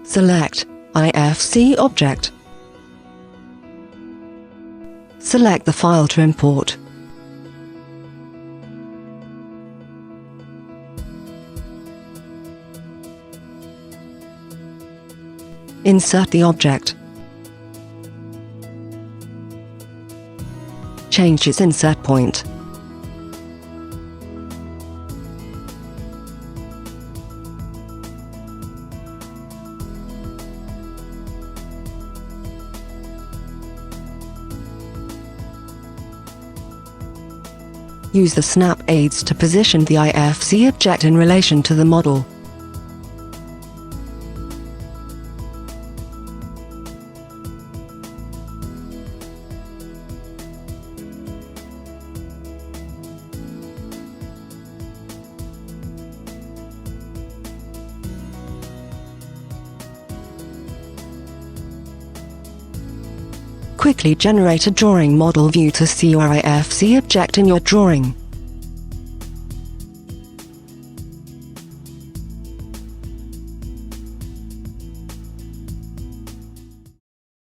Select IFC object. Select the file to import. Insert the object. Change its insert point. Use the snap aids to position the IFC object in relation to the model. Quickly generate a drawing model view to see your IFC object in your drawing.